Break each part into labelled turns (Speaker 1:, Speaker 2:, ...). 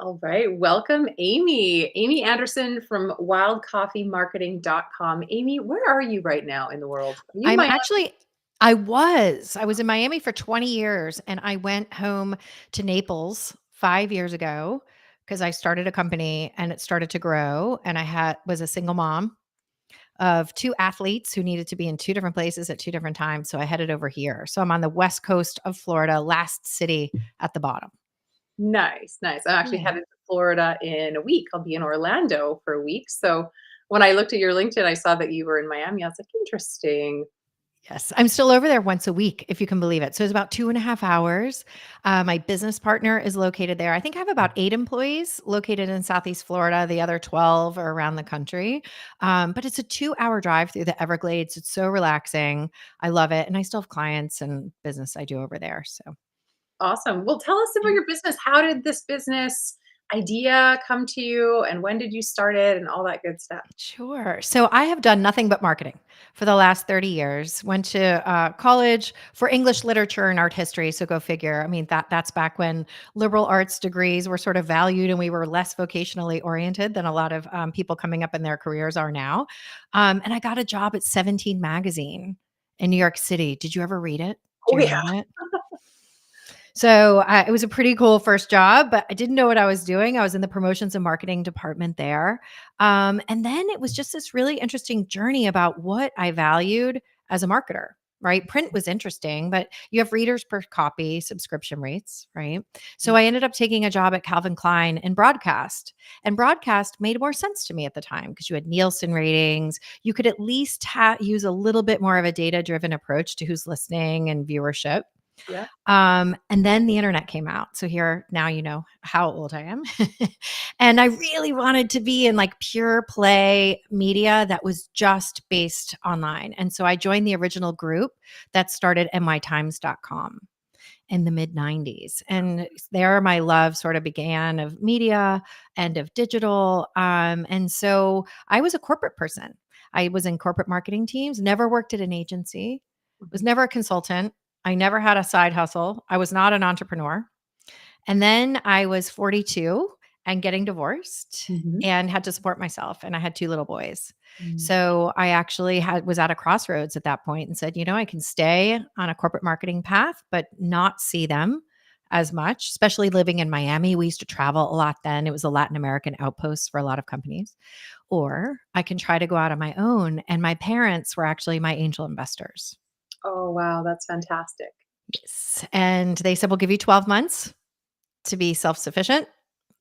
Speaker 1: All right. Welcome, Amy. Amy Anderson from wildcoffeemarketing.com. Amy, where are you right now in the world? Are you in
Speaker 2: I'm
Speaker 1: Miami?
Speaker 2: actually I was in Miami for 20 years and I went home to Naples 5 years ago because I started a company and it started to grow and was a single mom of 2 athletes who needed to be in 2 different places at 2 different times, so I headed over here. So I'm on the west coast of Florida, last city at the bottom.
Speaker 1: Nice, nice. I'm actually
Speaker 2: Yeah.
Speaker 1: headed to Florida in a week. I'll be in Orlando for a week. So when I looked at your LinkedIn, I saw that you were in Miami. I was like, interesting.
Speaker 2: Yes, I'm still over there once a week, if you can believe it. So it's about 2.5 hours. My business partner is located there. I think I have about 8 employees located in Southeast Florida. The other 12 are around the country. But it's a 2 hour drive through the Everglades. It's so relaxing. I love it. And I still have clients and business I do over there. So
Speaker 1: Awesome. Well, tell us about your business. How did this business idea come to you and when did you start it and all that good stuff?
Speaker 2: sure. So I have done nothing but marketing for the last 30 years. Went to college for English literature and art history. So go figure. I mean, that's back when liberal arts degrees were sort of valued and we were less vocationally oriented than a lot of people coming up in their careers are now. And I got a job at 17 Magazine in New York City. Did you ever read it? Do
Speaker 1: Oh,
Speaker 2: you
Speaker 1: yeah.
Speaker 2: remember it? So it was a pretty cool first job, but I didn't know what I was doing. I was in the promotions and marketing department there. And then it was just this really interesting journey about what I valued as a marketer, right? Print was interesting, but you have readers per copy, subscription rates, right? So I ended up taking a job at Calvin Klein in broadcast. And broadcast made more sense to me at the time because you had Nielsen ratings. You could at least use a little bit more of a data driven approach to who's listening and viewership.
Speaker 1: Yeah.
Speaker 2: And then the internet came out. So here now you know how old I am. And I really wanted to be in like pure play media that was just based online. And so I joined the original group that started nytimes.com in the mid 90s. And there my love sort of began of media and of digital. And so I was a corporate person. I was in corporate marketing teams, never worked at an agency, was
Speaker 1: Mhm.
Speaker 2: never a consultant. I never had a side hustle. I was not an entrepreneur. And then I was 42 and getting divorced
Speaker 1: Mhm.
Speaker 2: and had to support myself. And I had 2 little boys.
Speaker 1: Mhm.
Speaker 2: So I actually was at a crossroads at that point and said, I can stay on a corporate marketing path, but not see them as much, especially living in Miami. We used to travel a lot then. It was a Latin American outpost for a lot of companies. Or I can try to go out on my own. And my parents were actually my angel investors.
Speaker 1: Oh, wow. That's fantastic.
Speaker 2: Yes. And they said, we'll give you 12 months to be self sufficient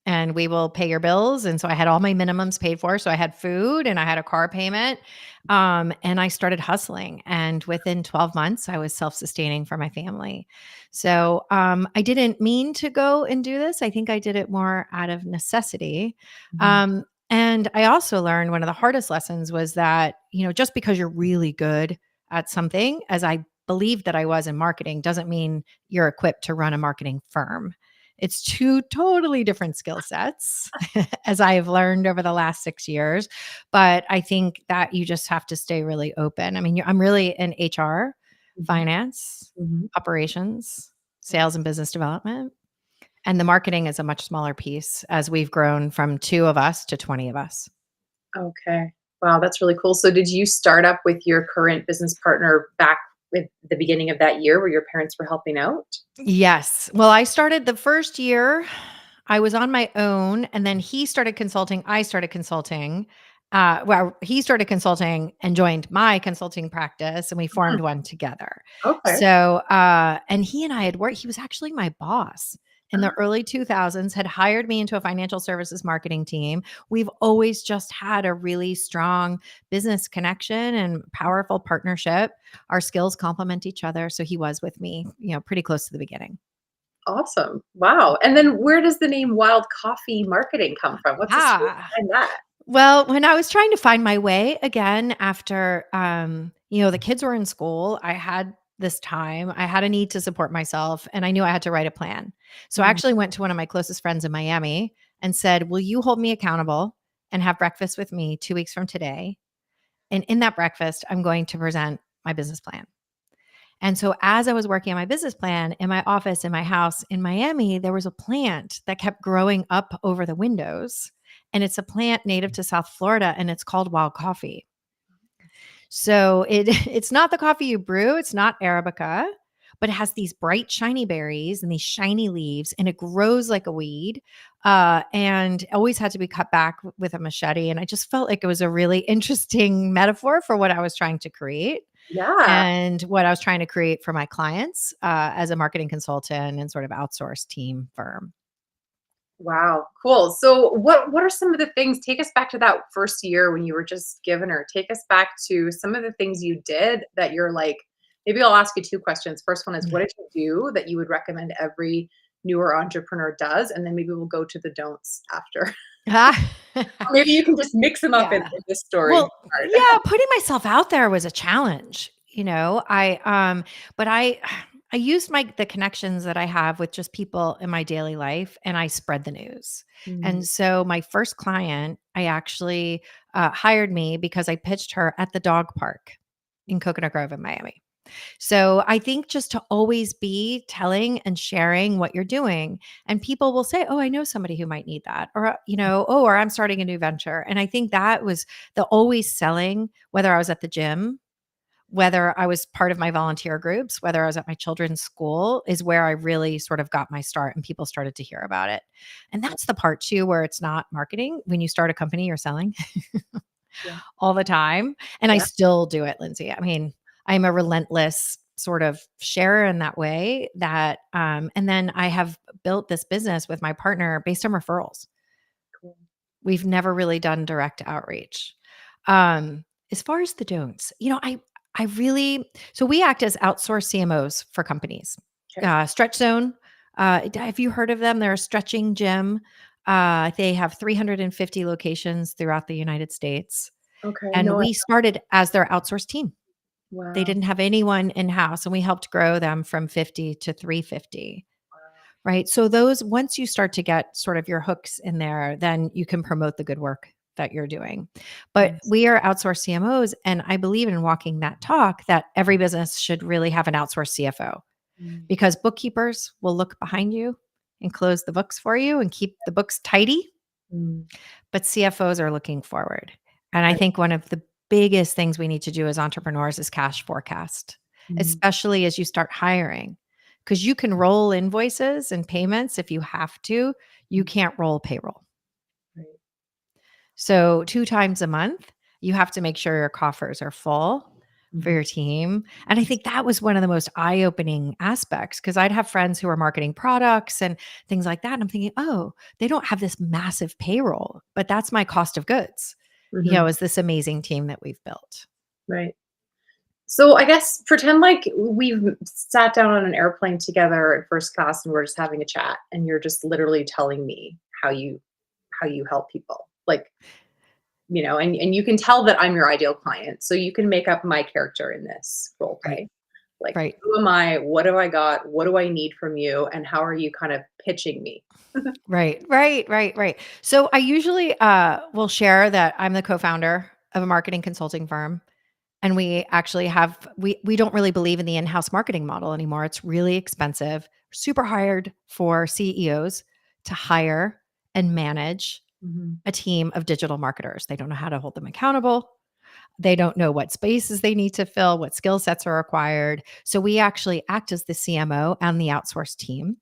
Speaker 2: and we will pay your bills. And so I had all my minimums paid for. So I had food and I had a car payment. And I started hustling. And within 12 months, I was self sustaining for my family. So I didn't mean to go and do this. I think I did it more out of necessity.
Speaker 1: Mhm.
Speaker 2: And I also learned one of the hardest lessons was that, just because you're really good at something, as I believed that I was in marketing, doesn't mean you're equipped to run a marketing firm. It's 2 totally different skill sets, as I have learned over the last 6 years, but I think that you just have to stay really open. I mean, I'm really in HR,
Speaker 1: Mhm.
Speaker 2: finance,
Speaker 1: Mhm.
Speaker 2: operations, sales and business development, and the marketing is a much smaller piece as we've grown from 2 of us to 20 of us.
Speaker 1: Okay. Wow, that's really cool. So did you start up with your current business partner back with the beginning of that year where your parents were helping out?
Speaker 2: Yes. Well, I started the first year, I was on my own, and then he started consulting, I started consulting. He started consulting and joined my consulting practice, and we
Speaker 1: Mhm.
Speaker 2: formed one together.
Speaker 1: Okay.
Speaker 2: So, and he and I had worked, he was actually my boss in the early 2000s, had hired me into a financial services marketing team. We've always just had a really strong business connection and powerful partnership. Our skills complement each other. So he was with me, pretty close to the beginning.
Speaker 1: Awesome. Wow. And then where does the name Wild Coffee Marketing come from? What's the story
Speaker 2: Ah,
Speaker 1: behind that?
Speaker 2: well, when I was trying to find my way again after, the kids were in school, I had this time, I had a need to support myself and I knew I had to write a plan. So I
Speaker 1: Mhm.
Speaker 2: actually went to one of my closest friends in Miami and said, will you hold me accountable and have breakfast with me 2 weeks from today? And in that breakfast, I'm going to present my business plan. And so as I was working on my business plan in my office, in my house in Miami, there was a plant that kept growing up over the windows. And it's a plant native to South Florida and it's called wild coffee. So it's not the coffee you brew, it's not Arabica, but it has these bright shiny berries and these shiny leaves and it grows like a weed. And always had to be cut back with a machete. And I just felt like it was a really interesting metaphor for what I was trying to create
Speaker 1: Yeah.
Speaker 2: and what I was trying to create for my clients as a marketing consultant and sort of outsourced team firm.
Speaker 1: Wow, cool. So what are some of the things, take us back to that first year when you were just given her. Take us back to some of the things you did that you're like, maybe I'll ask you two questions. First one is, what did you do that you would recommend every newer entrepreneur does? And then maybe we'll go to the don'ts after. Or maybe you can just mix them up in
Speaker 2: Yeah.
Speaker 1: this story.
Speaker 2: Well, yeah, putting myself out there was a challenge, you know. But I used the connections that I have with just people in my daily life and I spread the news.
Speaker 1: Mm,
Speaker 2: And so my first client, I actually hired me because I pitched her at the dog park in Coconut Grove in Miami. So I think just to always be telling and sharing what you're doing. And people will say, oh, I know somebody who might need that. Or, oh, or I'm starting a new venture. And I think that was the always selling, whether I was at the gym, whether I was part of my volunteer groups, whether I was at my children's school, is where I really sort of got my start and people started to hear about it. And that's the part too, where it's not marketing. When you start a company, you're selling
Speaker 1: yeah,
Speaker 2: all the time. And I
Speaker 1: yeah.
Speaker 2: still do it, Lindsay. I mean, I'm a relentless sort of sharer in that way and then I have built this business with my partner based on referrals.
Speaker 1: Cool.
Speaker 2: We've never really done direct outreach. As far as the don'ts, I really, so we act as outsourced CMOs for companies.
Speaker 1: Okay.
Speaker 2: Stretch Zone, have you heard of them? They're a stretching gym. They have 350 locations throughout the United States.
Speaker 1: Okay.
Speaker 2: And
Speaker 1: No,
Speaker 2: we started as their outsourced team. They
Speaker 1: wow.
Speaker 2: didn't have anyone in-house, and we helped grow them from 50 to 350,
Speaker 1: Wow.
Speaker 2: right? So those once you start to get sort of your hooks in there, then you can promote the good work that you're doing. But
Speaker 1: Nice.
Speaker 2: we are outsourced CMOs, and I believe in walking that talk that every business should really have an outsourced CFO
Speaker 1: Mm,
Speaker 2: because bookkeepers will look behind you and close the books for you and keep the books tidy,
Speaker 1: mm,
Speaker 2: but CFOs are looking forward. And I
Speaker 1: right.
Speaker 2: think one of the biggest things we need to do as entrepreneurs is cash forecast,
Speaker 1: Mm,
Speaker 2: especially as you start hiring, because you can roll invoices and payments if you have to. You
Speaker 1: mm,
Speaker 2: can't roll payroll.
Speaker 1: right.
Speaker 2: So 2 times a month, you have to make sure your coffers are full for
Speaker 1: Mhm.
Speaker 2: your team. And I think that was one of the most eye-opening aspects because I'd have friends who are marketing products and things like that. And I'm thinking, oh, they don't have this massive payroll, but that's my cost of goods,
Speaker 1: Mhm.
Speaker 2: is this amazing team that we've built.
Speaker 1: Right. So I guess pretend like we've sat down on an airplane together in first class and we're just having a chat and you're just literally telling me how you help people. Like, and you can tell that I'm your ideal client. So you can make up my character in this role
Speaker 2: Right.
Speaker 1: play. Like,
Speaker 2: Right.
Speaker 1: who am I? What do I got? What do I need from you? And how are you kind of pitching me?
Speaker 2: Right. Right. Right. Right. So I usually will share that I'm the co-founder of a marketing consulting firm. And we actually we don't really believe in the in-house marketing model anymore. It's really expensive, super hard for CEOs to hire and manage
Speaker 1: Mhm.
Speaker 2: a team of digital marketers. They don't know how to hold them accountable. They don't know what spaces they need to fill, what skill sets are required. So we actually act as the CMO and the outsourced team.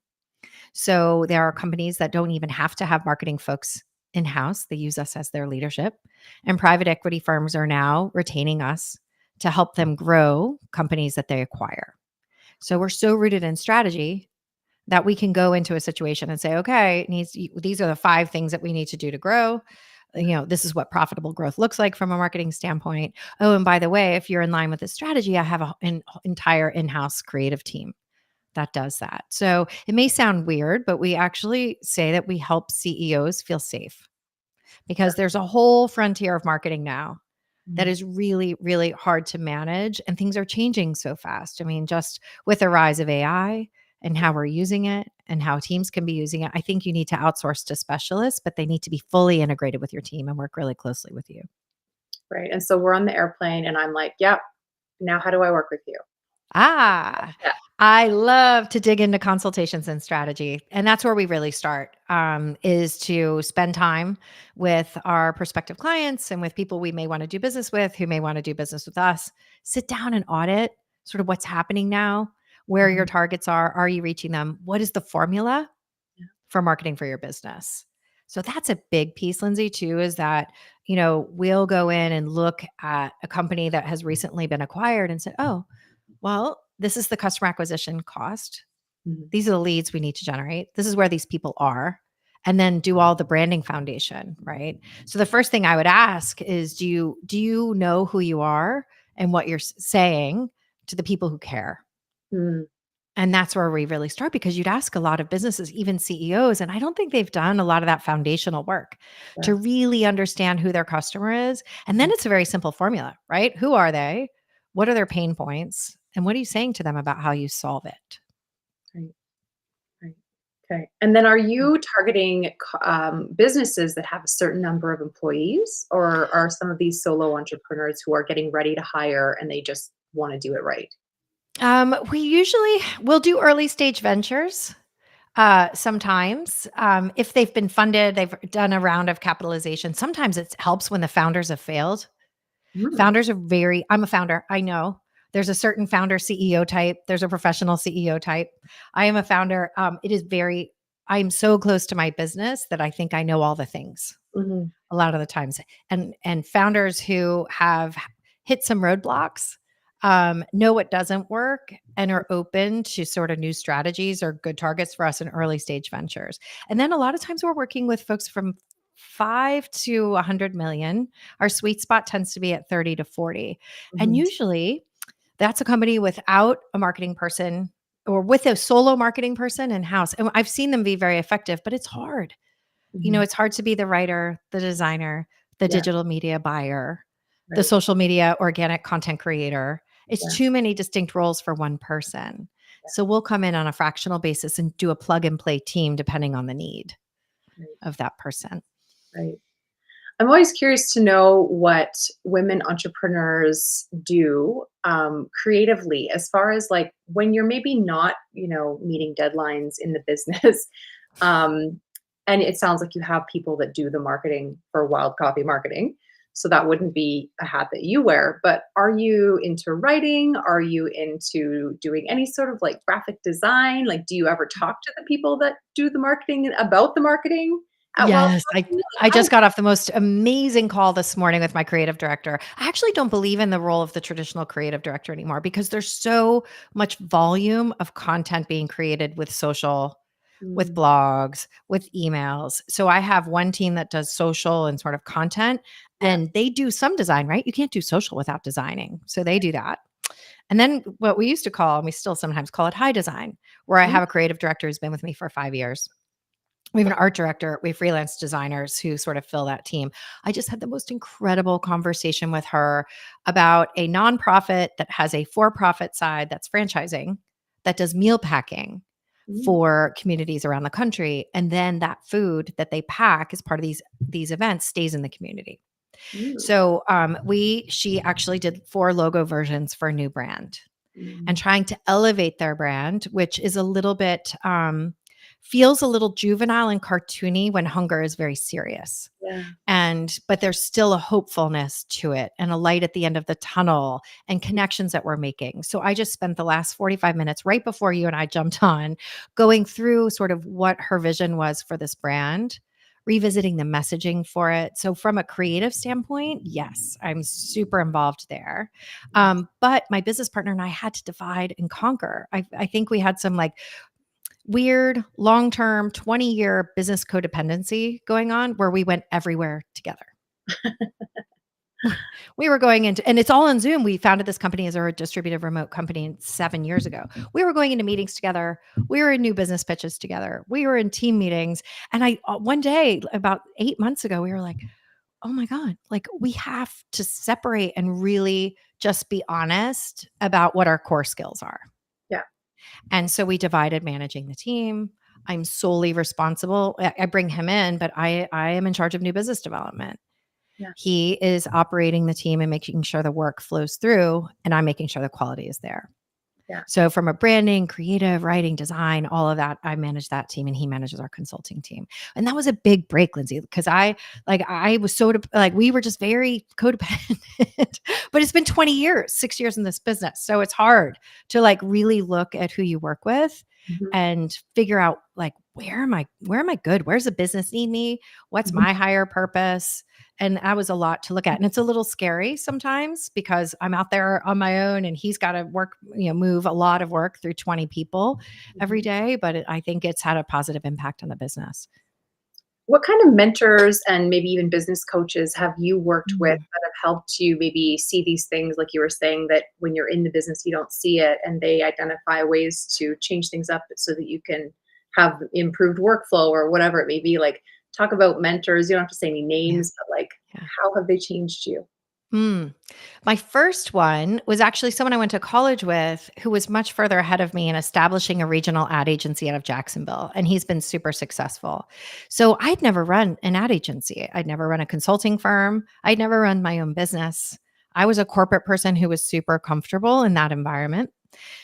Speaker 2: So there are companies that don't even have to have marketing folks in house. They use us as their leadership. And private equity firms are now retaining us to help them grow companies that they acquire. So we're so rooted in strategy that we can go into a situation and say, okay, these are the 5 things that we need to do to grow. This is what profitable growth looks like from a marketing standpoint. Oh, and by the way, if you're in line with this strategy, I have an entire in-house creative team that does that. So it may sound weird, but we actually say that we help CEOs feel safe because there's a whole frontier of marketing now that
Speaker 1: Mm,
Speaker 2: is really, really hard to manage. And things are changing so fast. I mean, just with the rise of AI and how we're using it and how teams can be using it, I think you need to outsource to specialists, but they need to be fully integrated with your team and work really closely with you.
Speaker 1: right. And so we're on the airplane and I'm like, yep, now how do I work with you?
Speaker 2: Ah,
Speaker 1: Yeah.
Speaker 2: I love to dig into consultations and strategy. And that's where we really start, is to spend time with our prospective clients and with people we may want to do business with, who may want to do business with us. Sit down and audit sort of what's happening now, where your
Speaker 1: Mhm.
Speaker 2: targets are you reaching them? What is the formula
Speaker 1: Yeah.
Speaker 2: for marketing for your business? So that's a big piece, Lindsay, too, is that, we'll go in and look at a company that has recently been acquired and say, oh, well, this is the customer acquisition cost.
Speaker 1: Mhm.
Speaker 2: These are the leads we need to generate. This is where these people are. And then do all the branding foundation, right? So the first thing I would ask is, do you know who you are and what you're saying to the people who care?
Speaker 1: Mm.
Speaker 2: And that's where we really start, because you'd ask a lot of businesses, even CEOs, and I don't think they've done a lot of that foundational work
Speaker 1: Yeah.
Speaker 2: to really understand who their customer is. And then
Speaker 1: Mhm.
Speaker 2: it's a very simple formula, right? Who are they? What are their pain points? And what are you saying to them about how you solve it?
Speaker 1: Right. Right. Okay. And then are you targeting businesses that have a certain number of employees, or are some of these solo entrepreneurs who are getting ready to hire and they just want to do it right?
Speaker 2: We usually will do early stage ventures. Sometimes, if they've been funded, they've done a round of capitalization. Sometimes it helps when the founders have failed.
Speaker 1: Mm.
Speaker 2: Founders are very I'm a founder, I know. There's a certain founder CEO type, there's a professional CEO type. I am a founder. I'm so close to my business that I think I know all the things
Speaker 1: Mhm.
Speaker 2: a lot of the times. And founders who have hit some roadblocks, know what doesn't work and are open to sort of new strategies are good targets for us in early stage ventures. And then a lot of times we're working with folks from 5 to 100 million. Our sweet spot tends to be at 30 to 40. And
Speaker 1: Mhm.
Speaker 2: usually that's a company without a marketing person or with a solo marketing person in house. And I've seen them be very effective, but it's hard.
Speaker 1: Mhm.
Speaker 2: It's hard to be the writer, the designer, the
Speaker 1: Yeah.
Speaker 2: digital media buyer, the
Speaker 1: Right.
Speaker 2: social media organic content creator. It's
Speaker 1: Yeah.
Speaker 2: too many distinct roles for one person.
Speaker 1: Yeah.
Speaker 2: So we'll come in on a fractional basis and do a plug and play team depending on the need
Speaker 1: Right.
Speaker 2: of that person.
Speaker 1: Right. I'm always curious to know what women entrepreneurs do creatively, as far as like when you're maybe not, meeting deadlines in the business. um, and it sounds like you have people that do the marketing for Wild Coffee Marketing. So that wouldn't be a hat that you wear. But are you into writing? Are you into doing any sort of like graphic design? Like, do you ever talk to the people that do the marketing about the marketing at Wild
Speaker 2: Yes, I
Speaker 1: Coffee? Like,
Speaker 2: I
Speaker 1: how
Speaker 2: just got off the most amazing call this morning with my creative director. I actually don't believe in the role of the traditional creative director anymore because there's so much volume of content being created with social, with
Speaker 1: Mm,
Speaker 2: blogs, with emails. So I have one team that does social and sort of content,
Speaker 1: yeah,
Speaker 2: and they do some design, right? You can't do social without designing. So they do that. And then what we used to call, and we still sometimes call it high design, where I
Speaker 1: mm,
Speaker 2: have a creative director who's been with me for 5 years. We have an art director, we have freelance designers who sort of fill that team. I just had the most incredible conversation with her about a nonprofit that has a for-profit side that's franchising, that does meal packing
Speaker 1: mm,
Speaker 2: for communities around the country. And then that food that they pack as part of these events stays in the community.
Speaker 1: mm,
Speaker 2: So she actually did 4 logo versions for a new brand and
Speaker 1: mm.
Speaker 2: trying to elevate their brand, which is a little bit feels a little juvenile and cartoony when hunger is very serious.
Speaker 1: Yeah.
Speaker 2: But there's still a hopefulness to it and a light at the end of the tunnel and connections that we're making. So I just spent the last 45 minutes right before you and I jumped on going through sort of what her vision was for this brand, revisiting the messaging for it. So from a creative standpoint, yes, I'm super involved there. But my business partner and I had to divide and conquer. I think we had some like weird long-term 20-year business codependency going on where we went everywhere together. We were going into, and it's all on Zoom. We founded this company as a distributed remote company 7 years ago. We were going into meetings together. We were in new business pitches together. We were in team meetings. And one day, about 8 months ago, we were like, oh my God, like we have to separate and really just be honest about what our core skills are.
Speaker 1: Yeah.
Speaker 2: And so we divided managing the team. I'm solely responsible. I bring him in, but I am in charge of new business development.
Speaker 1: Yeah.
Speaker 2: He is operating the team and making sure the work flows through, and I'm making sure the quality is there.
Speaker 1: Yeah.
Speaker 2: So from a branding, creative, writing, design, all of that, I manage that team and he manages our consulting team. And that was a big break, Lindsay, because I was so like we were just very codependent. But it's been 20 years, 6 years in this business. So it's hard to like really look at who you work with
Speaker 1: Mhm.
Speaker 2: and figure out like where am I good? Where's the business need me? What's
Speaker 1: Mhm.
Speaker 2: my higher purpose? And that was a lot to look at. And it's a little scary sometimes because I'm out there on my own and he's got to work, move a lot of work through 20 people every
Speaker 1: Mhm.
Speaker 2: day. But I think it's had a positive impact on the business.
Speaker 1: What kind of mentors and maybe even business coaches have you worked with
Speaker 2: Mm.
Speaker 1: that have helped you maybe see these things, like you were saying, that when you're in the business, you don't see it, and they identify ways to change things up so that you can have improved workflow or whatever it may be? Like, talk about mentors. You don't have to say any
Speaker 2: Yeah.
Speaker 1: names, but like,
Speaker 2: Yeah.
Speaker 1: how have they changed you?
Speaker 2: Mm. My first one was actually someone I went to college with who was much further ahead of me in establishing a regional ad agency out of Jacksonville. And he's been super successful. So I'd never run an ad agency, I'd never run a consulting firm, I'd never run my own business. I was a corporate person who was super comfortable in that environment.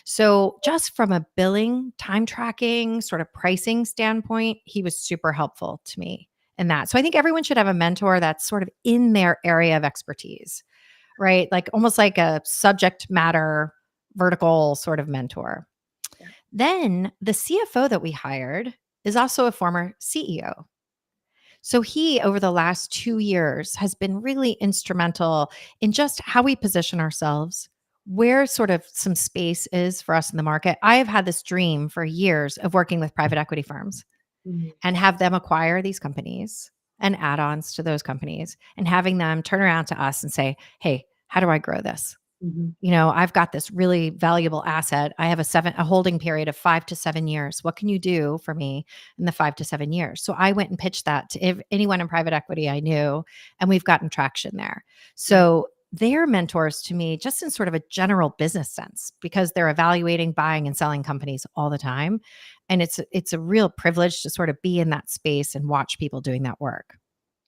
Speaker 2: So, just from a billing, time tracking, sort of pricing standpoint, he was super helpful to me in that. So, I think everyone should have a mentor that's sort of in their area of expertise, right? Like almost like a subject matter vertical sort of mentor.
Speaker 1: Yeah.
Speaker 2: Then the CFO that we hired is also a former CEO. So he, over the last 2 years, has been really instrumental in just how we position ourselves, where sort of some space is for us in the market. I have had this dream for years of working with private equity firms
Speaker 1: Mhm.
Speaker 2: and have them acquire these companies and add ons to those companies and having them turn around to us and say, hey, how do I grow this?
Speaker 1: Mhm.
Speaker 2: I've got this really valuable asset. I have a holding period of 5 to 7 years. What can you do for me in the 5 to 7 years? So I went and pitched that to anyone in private equity I knew, and we've gotten traction there.
Speaker 1: Right.
Speaker 2: So they're mentors to me just in sort of a general business sense because they're evaluating, buying, and selling companies all the time. And it's a real privilege to sort of be in that space and watch people doing that work,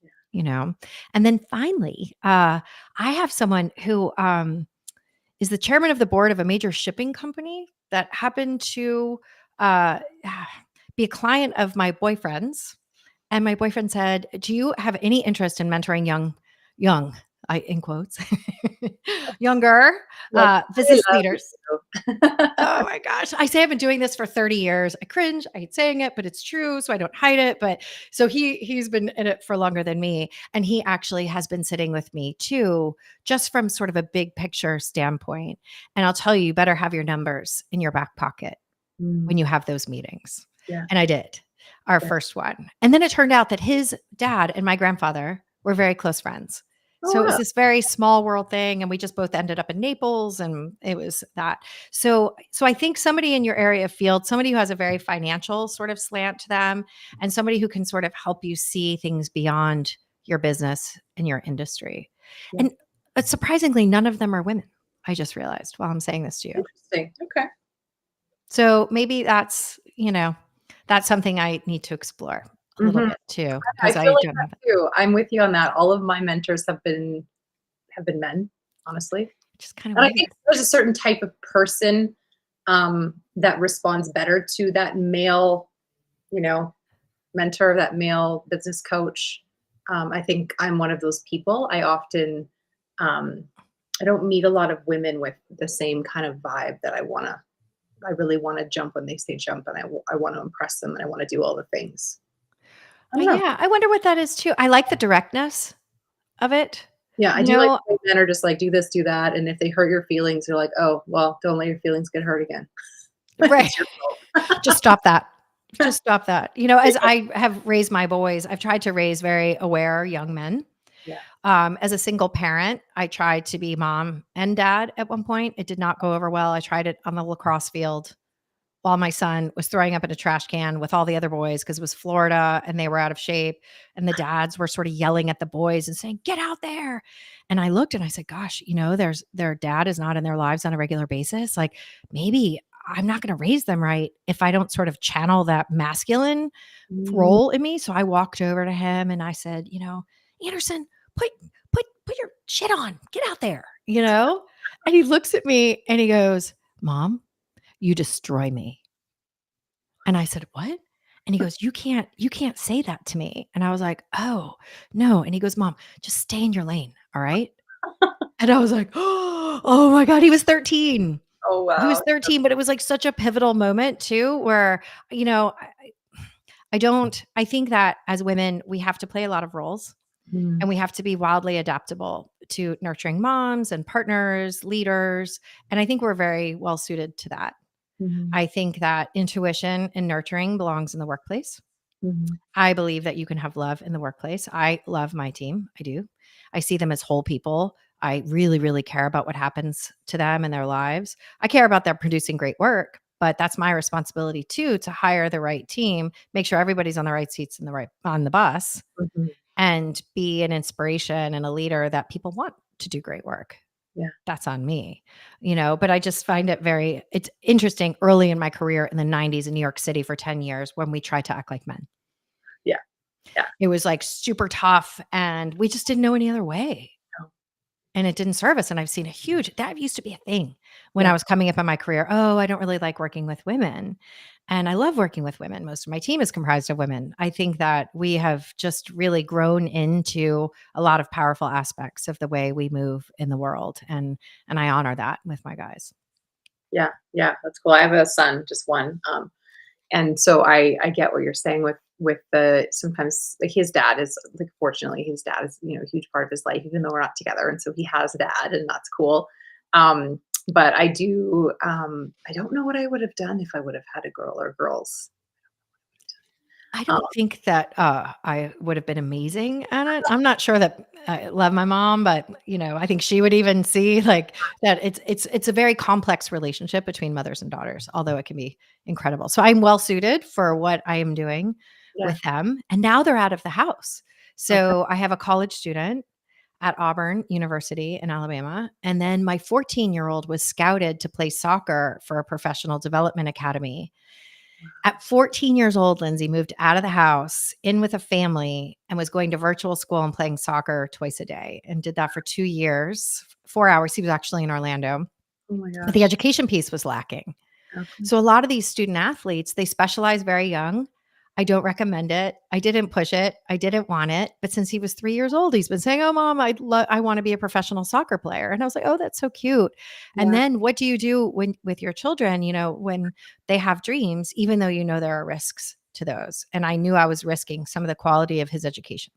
Speaker 1: Yeah.
Speaker 2: you know. And then finally, I have someone who is the chairman of the board of a major shipping company that happened to uh, be a client of my boyfriend's. And my boyfriend said, "Do you have any interest in mentoring young, I in quotes, younger
Speaker 1: Like,
Speaker 2: business
Speaker 1: I love
Speaker 2: leaders?"
Speaker 1: you.
Speaker 2: Oh my gosh. I say I've been doing this for 30 years. I cringe. I hate saying it, but it's true. So I don't hide it. But so he's been in it for longer than me. And he actually has been sitting with me too, just from sort of a big picture standpoint. And I'll tell you, you better have your numbers in your back pocket
Speaker 1: Mm.
Speaker 2: when you have those meetings.
Speaker 1: Yeah.
Speaker 2: And I did our
Speaker 1: Yeah.
Speaker 2: first one. And then it turned out that his dad and my grandfather were very close friends.
Speaker 1: Oh,
Speaker 2: So it was
Speaker 1: wow.
Speaker 2: this very small world thing. And we just both ended up in Naples and it was that. So I think somebody in your area of field, somebody who has a very financial sort of slant to them, and somebody who can sort of help you see things beyond your business and your industry.
Speaker 1: Yeah.
Speaker 2: And surprisingly, none of them are women. I just realized while I'm saying this to you.
Speaker 1: Interesting. Okay.
Speaker 2: So maybe that's something I need to explore a little
Speaker 1: Mhm.
Speaker 2: bit too,
Speaker 1: I
Speaker 2: because
Speaker 1: feel
Speaker 2: I
Speaker 1: like
Speaker 2: don't
Speaker 1: that
Speaker 2: have it,
Speaker 1: too. I'm with you on that. All of my mentors have been men, honestly.
Speaker 2: which is kind of
Speaker 1: And I think
Speaker 2: weird.
Speaker 1: there's a certain type of person, that responds better to that male, you know, mentor, that male business coach. I think I'm one of those people. Um, I don't meet a lot of women with the same kind of vibe that I really wanna jump when they say jump, and I wanna impress them, and I wanna do all the things. I don't know.
Speaker 2: Yeah, I wonder what that is too. I like the directness of it,
Speaker 1: Yeah, I
Speaker 2: you
Speaker 1: do like
Speaker 2: know?
Speaker 1: when men are just like, "Do this, do that," and if they hurt your feelings, you're like, "Oh, well, don't let your feelings get hurt again.
Speaker 2: Right.
Speaker 1: It's your fault."
Speaker 2: Just stop that. Just stop that. As I have raised my boys, I've tried to raise very aware young men.
Speaker 1: Yeah.
Speaker 2: As a single parent, I tried to be mom and dad at one point. It did not go over well. I tried it on the lacrosse field while my son was throwing up in a trash can with all the other boys because it was Florida and they were out of shape. And the dads were sort of yelling at the boys and saying, "Get out there." And I looked and I said, gosh, their dad is not in their lives on a regular basis. Like maybe I'm not going to raise them right if I don't sort of channel that masculine
Speaker 1: Mm,
Speaker 2: role in me. So I walked over to him and I said, Anderson, put your shit on, get out there. And he looks at me and he goes, "Mom, you destroy me. And I said, what? And he goes, you can't say that to me. And I was like, oh, no. And he goes, Mom, just stay in your lane. All right. And I was like, oh my God, he was 13.
Speaker 1: Oh,
Speaker 2: He was
Speaker 1: wow.
Speaker 2: 13, but it was like such a pivotal moment too, where, you know, I think that as women, we have to play a lot of roles
Speaker 1: Mm,
Speaker 2: and we have to be wildly adaptable to nurturing moms and partners, leaders. And I think we're very well suited to that.
Speaker 1: mhm,
Speaker 2: I think that intuition and nurturing belongs in the workplace.
Speaker 1: mhm,
Speaker 2: I believe that you can have love in the workplace. I love my team. I do. I see them as whole people. I really, really care about what happens to them in their lives. I care about them producing great work, but that's my responsibility too, to hire the right team, make sure everybody's on the right seats and the right on the bus,
Speaker 1: mhm.
Speaker 2: and be an inspiration and a leader that people want to do great work.
Speaker 1: Yeah,
Speaker 2: That's on me, but I just find it's interesting early in my career in the 90s in New York City for 10 years when we tried to act like men.
Speaker 1: yeah, yeah.
Speaker 2: It was like super tough and we just didn't know any other way.
Speaker 1: No,
Speaker 2: And it didn't serve us. And I've seen that used to be a thing when I
Speaker 1: yeah,
Speaker 2: was coming up in my career. Oh, I don't really like working with women. And I love working with women. Most of my team is comprised of women. I think that we have just really grown into a lot of powerful aspects of the way we move in the world. And I honor that with my guys.
Speaker 1: yeah, yeah. That's cool. I have a son, just one. And so I get what you're saying with the sometimes like his dad is like fortunately his dad is a huge part of his life even though we're not together, and so he has a dad and that's cool. Um, but I don't know what I would have done if I would have had a girl or girls.
Speaker 2: I
Speaker 1: Um,
Speaker 2: don't think that, I would have been amazing at it. I'm not sure that I love my mom, but, I think she would even see, like, that it's a very complex relationship between mothers and daughters, although it can be incredible. So I'm well suited for what I am doing
Speaker 1: yeah.
Speaker 2: with them, and now they're out of the house.
Speaker 1: Okay.
Speaker 2: So I have a college student at Auburn University in Alabama, and then my 14-year-old was scouted to play soccer for a professional development academy. At 14 years old, Lindsay moved out of the house, in with a family, and was going to virtual school and playing soccer twice a day, and did that for 2 years, 4 hours. He was actually in Orlando,
Speaker 1: Oh my
Speaker 2: but the
Speaker 1: gosh.
Speaker 2: education piece was lacking.
Speaker 1: Okay.
Speaker 2: So a lot of these student athletes, they specialize very young. I don't recommend it. I didn't push it. I didn't want it. But since he was 3 years old, he's been saying, "Oh, mom, I want to be a professional soccer player." And I was like, "Oh, that's so cute." And
Speaker 1: Yeah.
Speaker 2: then what do you do when with your children, when they have dreams, even though there are risks to those? And I knew I was risking some of the quality of his education.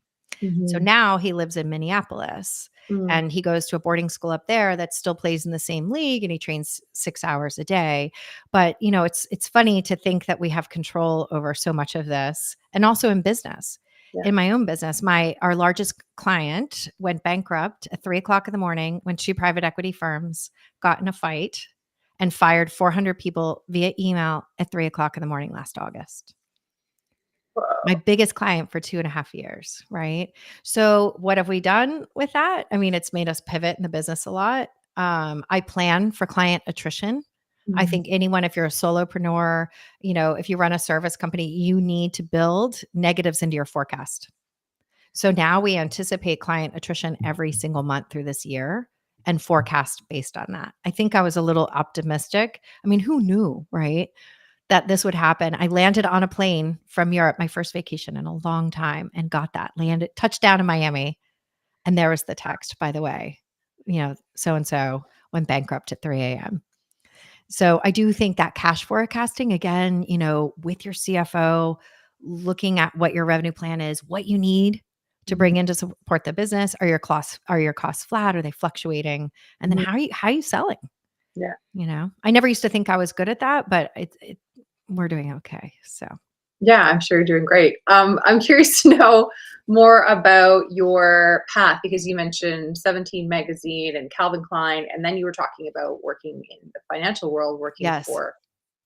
Speaker 2: So
Speaker 1: Mhm.
Speaker 2: now he lives in Minneapolis
Speaker 1: Mm.
Speaker 2: and he goes to a boarding school up there that still plays in the same league and he trains 6 hours a day. But, it's funny to think that we have control over so much of this and also in business.
Speaker 1: Yeah.
Speaker 2: In my own business, our largest client went bankrupt at 3 o'clock in the morning when two private equity firms got in a fight and fired 400 people via email at 3 o'clock in the morning last August. My
Speaker 1: Whoa.
Speaker 2: biggest client for 2.5 years, right? So what have we done with that? I mean, it's made us pivot in the business a lot. I plan for client attrition. I
Speaker 1: Mhm.
Speaker 2: think anyone, if you're a solopreneur, if you run a service company, you need to build negatives into your forecast. So now we anticipate client attrition every single month through this year and forecast based on that. I think I was a little optimistic. I mean, who knew, right? That this would happen. I landed on a plane from Europe, my first vacation in a long time, and got that. Touched down in Miami, and there was the text, by the way, so and so went bankrupt at 3 a.m. So I do think that cash forecasting, again, with your CFO, looking at what your revenue plan is, what you need to
Speaker 1: Mhm.
Speaker 2: bring in to support the business. Are your costs flat? Are they fluctuating? And then
Speaker 1: Mhm.
Speaker 2: how are you selling?
Speaker 1: Yeah.
Speaker 2: I never used to think I was good at that, but we're doing okay. So
Speaker 1: Yeah, I'm sure you're doing great. I'm curious to know more about your path because you mentioned 17 magazine and Calvin Klein, and then you were talking about working in the financial world, working
Speaker 2: yes,
Speaker 1: for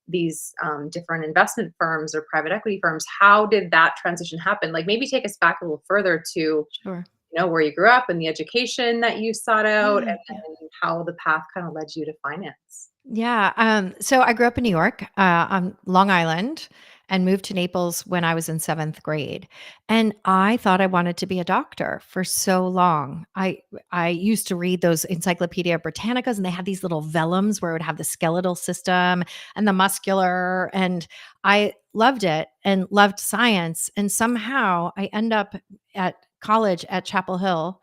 Speaker 1: these different investment firms or private equity firms. How did that transition happen? Like maybe take us back a little further to
Speaker 2: sure.
Speaker 1: where you grew up and the education that you sought out,
Speaker 2: Yeah,
Speaker 1: and
Speaker 2: yeah.
Speaker 1: then how the path kind of led you to finance.
Speaker 2: Yeah, so I grew up in New York, on Long Island, and moved to Naples when I was in 7th grade. And I thought I wanted to be a doctor for so long. I used to read those Encyclopedia Britannicas, and they had these little vellums where it would have the skeletal system and the muscular, and I loved it and loved science. And somehow I end up at college at Chapel Hill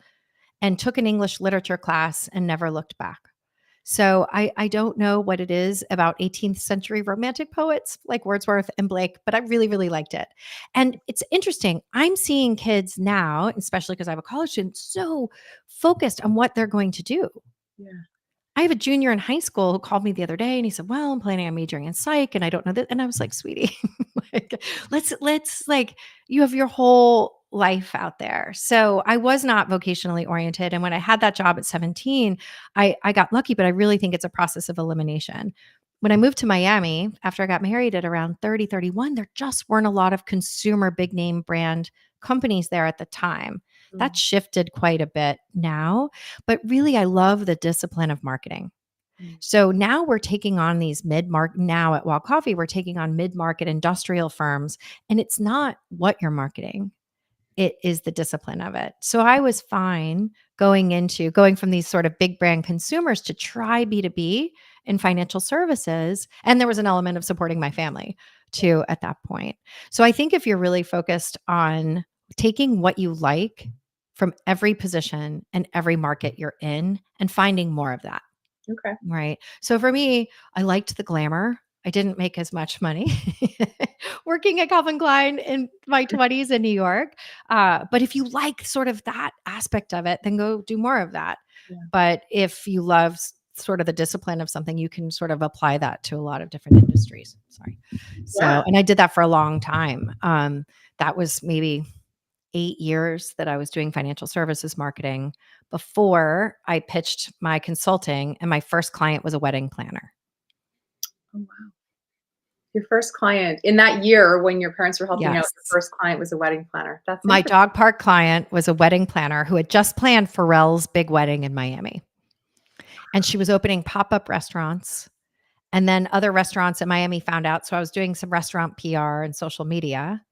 Speaker 2: and took an English literature class and never looked back. So I don't know what it is about 18th century romantic poets like Wordsworth and Blake, but I really, really liked it. And it's interesting. I'm seeing kids now, especially because I have a college student, so focused on what they're going to do.
Speaker 1: Yeah.
Speaker 2: I have a junior in high school who called me the other day and he said, "Well, I'm planning on majoring in psych and I don't know that." And I was like, "Sweetie, like, let's like you have your whole life out there." So I was not vocationally oriented. And when I had that job at 17, I got lucky, but I really think it's a process of elimination. When I moved to Miami after I got married at around 30, 31, there just weren't a lot of consumer big name brand companies there at the time. That
Speaker 1: Mm,
Speaker 2: shifted quite a bit now, but really, I love the discipline of marketing.
Speaker 1: mm.
Speaker 2: So now we're taking on these mid-market now at Wild Coffee, we're taking on mid-market industrial firms, and it's not what you're marketing. It is the discipline of it. So I was fine going from these sort of big brand consumers to try B2B in financial services. And there was an element of supporting my family too at that point. So I think if you're really focused on taking what you like from every position and every market you're in and finding more of that.
Speaker 1: Okay.
Speaker 2: Right. So for me, I liked the glamour. I didn't make as much money working at Calvin Klein in my 20s in New York. But if you like sort of that aspect of it, then go do more of that.
Speaker 1: Yeah.
Speaker 2: But if you love sort of the discipline of something, you can sort of apply that to a lot of different industries. Sorry. So,
Speaker 1: Yeah.
Speaker 2: and I did that for a long time. That was maybe 8 years that I was doing financial services marketing before I pitched my consulting, and my first client was a wedding planner.
Speaker 1: Oh, wow. Your first client in that year when your parents were helping out,
Speaker 2: Yes.
Speaker 1: your first client was a wedding planner. That's
Speaker 2: My
Speaker 1: interesting.
Speaker 2: dog park client was a wedding planner who had just planned Pharrell's big wedding in Miami. And she was opening pop-up restaurants. And then other restaurants in Miami found out. So I was doing some restaurant PR and social media.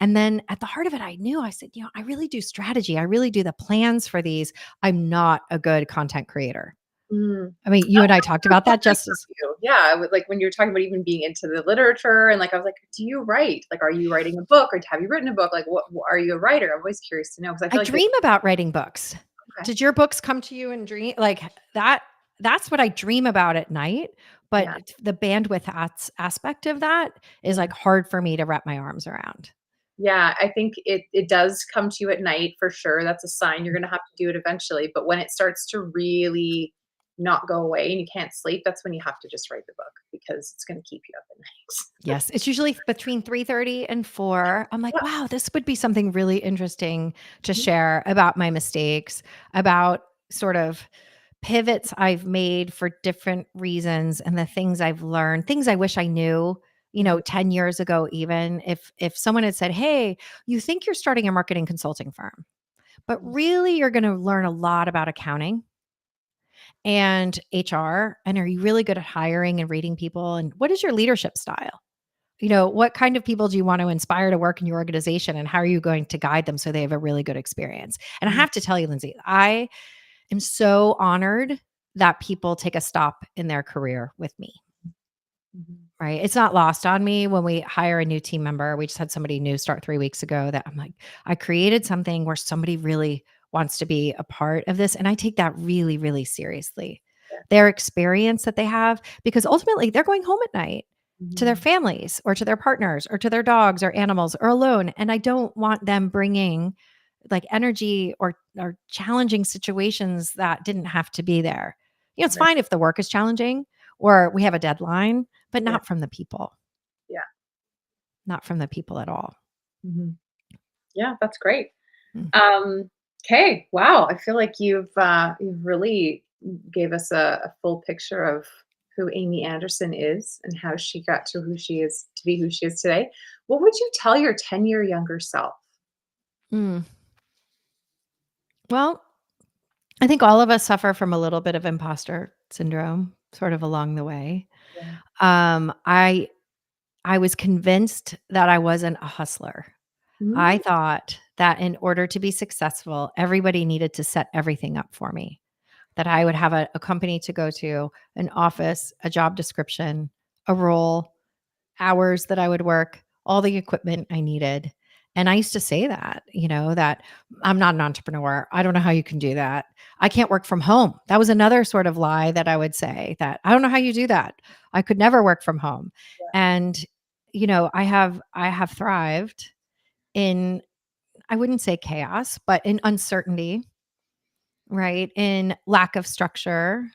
Speaker 2: And then at the heart of it, I knew I said, I really do strategy. I really do the plans for these. I'm not a good content creator.
Speaker 1: Mm.
Speaker 2: I mean, you and I talked about that just as
Speaker 1: You. Yeah, with like when you're talking about even being into the literature and like I was like, do you write? Like, are you writing a book or have you written a book? Like, are you a writer? I'm always curious to know because I
Speaker 2: I
Speaker 1: feel like this.
Speaker 2: dream about writing books.
Speaker 1: Okay.
Speaker 2: Did your books come to you in dream like that? That's what I dream about at night.
Speaker 1: Yeah.
Speaker 2: But the bandwidth aspect of that is
Speaker 1: Yeah.
Speaker 2: like hard for me to wrap my arms around.
Speaker 1: Yeah, I think it does come to you at night for sure. That's a sign you're gonna have to do it eventually. But when it starts to really not go away and you can't sleep, that's when you have to just write the book because it's gonna keep you up at night.
Speaker 2: Yes, it's usually between 3:30 and 4. I'm like,
Speaker 1: Yeah.
Speaker 2: "Wow, this would be something really interesting to
Speaker 1: Mhm.
Speaker 2: share about my mistakes, about sort of pivots I've made for different reasons and the things I've learned, things I wish I knew,
Speaker 1: Mhm.
Speaker 2: 10 years ago even. If someone had said, "Hey, you think you're starting a marketing consulting firm, but
Speaker 1: Mhm.
Speaker 2: really you're going to learn a lot about accounting and HR, and are you really good at hiring and reading people, and what is your leadership style? What kind of people do you want to inspire to work in your organization, and how are you going to guide them so they have a really good experience?" And I
Speaker 1: Mhm.
Speaker 2: have to tell you, Lindsay, I am so honored that people take a stop in their career with me,
Speaker 1: Mhm.
Speaker 2: right? It's not lost on me when we hire a new team member. We just had somebody new start 3 weeks ago that I'm like, I created something where somebody really wants to be a part of this. And I take that really, really seriously.
Speaker 1: Yeah.
Speaker 2: Their experience that they have, because ultimately they're going home at night to their
Speaker 1: Mhm.
Speaker 2: families or to their partners or to their dogs or animals or alone. And I don't want them bringing like energy or challenging situations that didn't have to be there. It's
Speaker 1: Right.
Speaker 2: fine if the work is challenging or we have a deadline, but
Speaker 1: Yeah.
Speaker 2: not from the people,
Speaker 1: Yeah.
Speaker 2: not from the people at all.
Speaker 1: Mhm. Yeah, that's great.
Speaker 2: Mm.
Speaker 1: Um, okay, wow. I feel like you've really gave us a full picture of who Amy Anderson is and how she got to who she is to be who she is today. What would you tell your 10-year younger self?
Speaker 2: Mm. Well, I think all of us suffer from a little bit of imposter syndrome sort of along the way.
Speaker 1: Yeah.
Speaker 2: I I was convinced that I wasn't a hustler. I
Speaker 1: Mm,
Speaker 2: thought that in order to be successful, everybody needed to set everything up for me, that I would have a company to go to, an office, a job description, a role, hours that I would work, all the equipment I needed. And I used to say that, that I'm not an entrepreneur. I don't know how you can do that. I can't work from home. That was another sort of lie that I would say, that I don't know how you do that. I could never work from home. And I have thrived in, I wouldn't say chaos, but in uncertainty, right? In lack of structure.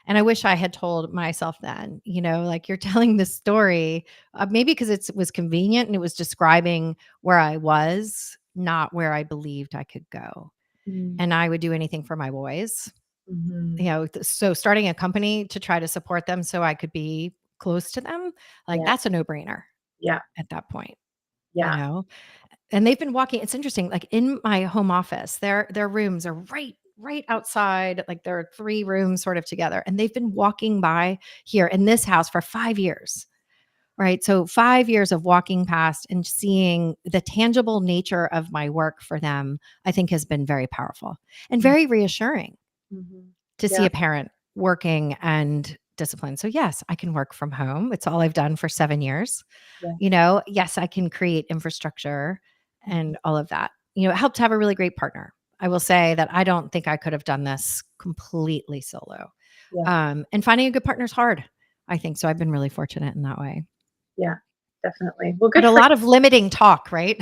Speaker 2: And I wish I had told myself then, like you're telling this story, maybe because it was convenient and it was describing where I was, not where I believed I could go.
Speaker 1: mm,
Speaker 2: And I would do anything for my boys.
Speaker 1: mhm.
Speaker 2: So starting a company to try to support them so I could be close to them, like
Speaker 1: Yeah,
Speaker 2: that's a no-brainer
Speaker 1: yeah,
Speaker 2: at that point, you
Speaker 1: yeah.
Speaker 2: know? And they've been walking, it's interesting, like in my home office, their rooms are right outside, like there are 3 rooms sort of together, and they've been walking by here in this house for 5 years, right? So 5 years of walking past and seeing the tangible nature of my work for them, I think has been very powerful and
Speaker 1: Mm,
Speaker 2: very reassuring
Speaker 1: mhm.
Speaker 2: to see
Speaker 1: Yeah,
Speaker 2: a parent working and disciplined. So yes, I can work from home. It's all I've done for 7 years.
Speaker 1: yeah.
Speaker 2: Yes, I can create infrastructure
Speaker 1: Mhm.
Speaker 2: and all of that. It helped to have a really great partner. I will say that I don't think I could have done this completely solo.
Speaker 1: Yeah,
Speaker 2: And finding a good partner is hard, I think. So I've been really fortunate in that way.
Speaker 1: yeah, definitely. Well,
Speaker 2: But
Speaker 1: good
Speaker 2: a
Speaker 1: for
Speaker 2: lot of limiting talk, right?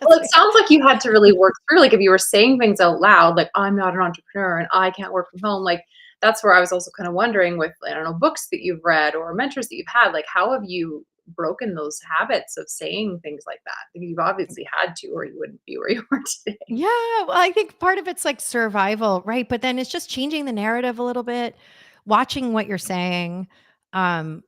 Speaker 1: Well,
Speaker 2: That's
Speaker 1: it sounds like you had to really work through, like, if you were saying things out loud, like, "I'm not an entrepreneur and I can't work from home," like, that's where I was also kinda wondering with, I don't know, books that you've read or mentors that you've had, like, how have you broken those habits of saying things like that? Because you've obviously had to or you wouldn't be where you are today.
Speaker 2: Yeah, well, I think part of it's like survival, right? But then it's just changing the narrative a little bit, watching what you're saying,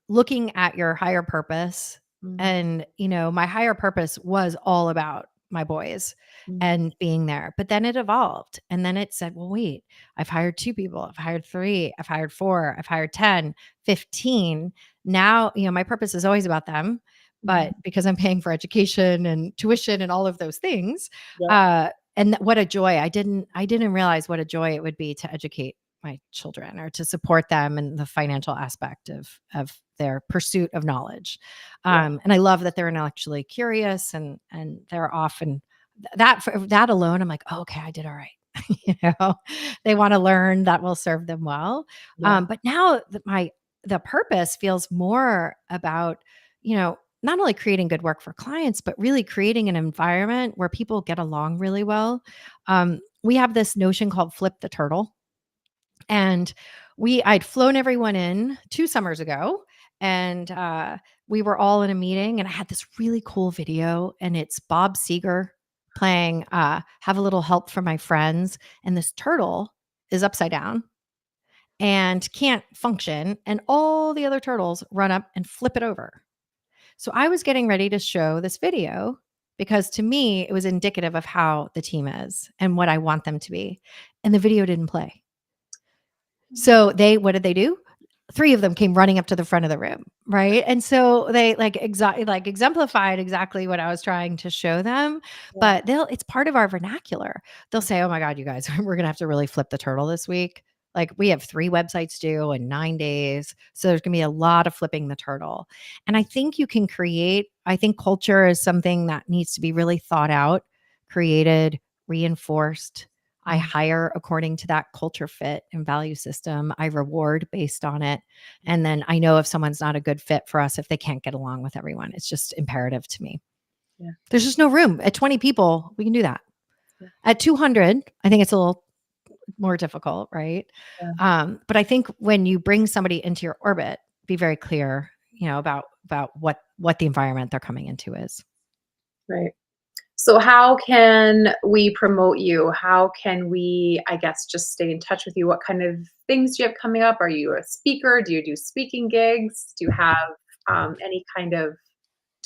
Speaker 2: looking at your higher purpose.
Speaker 1: Mhm,
Speaker 2: And, my higher purpose was all about my boys
Speaker 1: mhm,
Speaker 2: and being there. But then it evolved. And then it said, well, wait, I've hired 2 people, I've hired 3, I've hired 4, I've hired 10, 15. Now, my purpose is always about them.
Speaker 1: mhm.
Speaker 2: But because I'm paying for education and tuition and all of those things,
Speaker 1: Yeah,
Speaker 2: uh, and what a joy. I didn't realize what a joy it would be to educate my children or to support them in the financial aspect of their pursuit of knowledge.
Speaker 1: yeah,
Speaker 2: And I love that they're intellectually curious and they're often that for that alone, I'm like, oh, okay, I did all right. you know, they want to learn that will serve them well.
Speaker 1: yeah,
Speaker 2: But now that the purpose feels more about, not only creating good work for clients, but really creating an environment where people get along really well. We have this notion called flip the turtle. And I'd flown everyone in 2 summers ago, and we were all in a meeting, and I had this really cool video, and it's Bob Seger playing Have a Little Help from My Friends. And this turtle is upside down and can't function. And all the other turtles run up and flip it over. So I was getting ready to show this video because to me, it was indicative of how the team is and what I want them to be. And the video didn't play. So what did they do? 3 of them came running up to the front of the room, right? And so they exemplified exactly what I was trying to show them,
Speaker 1: yeah,
Speaker 2: but it's part of our vernacular. They'll say, "Oh my god, you guys, we're gonna have to really flip the turtle this week." Like, we have 3 websites due in 9 days, so there's gonna be a lot of flipping the turtle. And I think culture is something that needs to be really thought out, created, reinforced. I
Speaker 1: mhm,
Speaker 2: hire according to that culture fit and value system. I reward based on it. And then I know if someone's not a good fit for us, if they can't get along with everyone, it's just imperative to me.
Speaker 1: yeah,
Speaker 2: There's just no room. At 20 people, we can do that.
Speaker 1: yeah,
Speaker 2: At 200, I think it's a little more difficult, right?
Speaker 1: yeah,
Speaker 2: But I think when you bring somebody into your orbit, be very clear, about what the environment they're coming into is.
Speaker 1: right. So how can we promote you? How can we, I guess, just stay in touch with you? What kind of things do you have coming up? Are you a speaker? Do you do speaking gigs? Do you have any kind of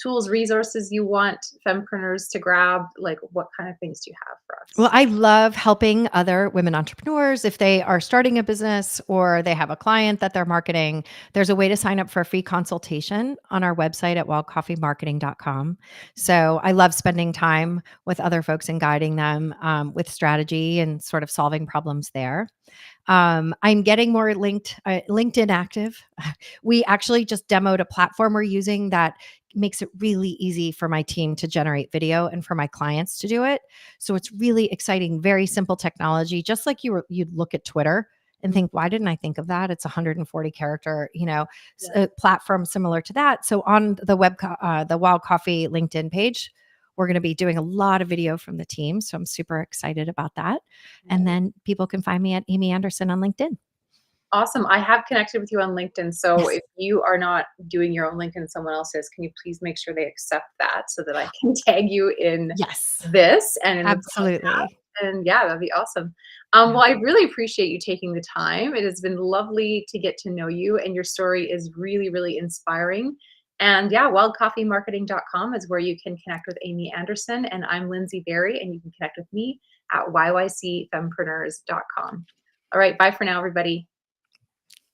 Speaker 1: tools, resources you want fempreneurs to grab? Like, what kind of things do you have for
Speaker 2: Well,
Speaker 1: us?
Speaker 2: I love helping other women entrepreneurs if they are starting a business or they have a client that they're marketing. There's a way to sign up for a free consultation on our website at wildcoffeemarketing.com. So I love spending time with other folks and guiding them with strategy and sort of solving problems there. I'm getting more LinkedIn active. We actually just demoed a platform we're using that makes it really easy for my team to generate video and for my clients to do it. So it's really exciting, very simple technology, just like you'd look at Twitter and
Speaker 1: Mm,
Speaker 2: think, why didn't I think of that? It's 140 character,
Speaker 1: yeah.
Speaker 2: a platform similar to that. So on the Wild Coffee LinkedIn page, we're going to be doing a lot of video from the team. So I'm super excited about that. And
Speaker 1: Nice.
Speaker 2: then people can find me at Amy Anderson on LinkedIn.
Speaker 1: Awesome. I have connected with you on LinkedIn. So
Speaker 2: Yes.
Speaker 1: if you are not doing your own LinkedIn, someone else is, can you please make sure they accept that so that I can tag you in
Speaker 2: Yes.
Speaker 1: this and in the
Speaker 2: Absolutely.
Speaker 1: podcast? And yeah, that'd be awesome.
Speaker 2: Yeah.
Speaker 1: Well, I really appreciate you taking the time. It has been lovely to get to know you, and your story is really, really inspiring. And yeah, wildcoffeemarketing.com is where you can connect with Amy Anderson. And I'm Lindsay Berry, and you can connect with me at yycfempreneurs.com. All right. Bye for now, everybody.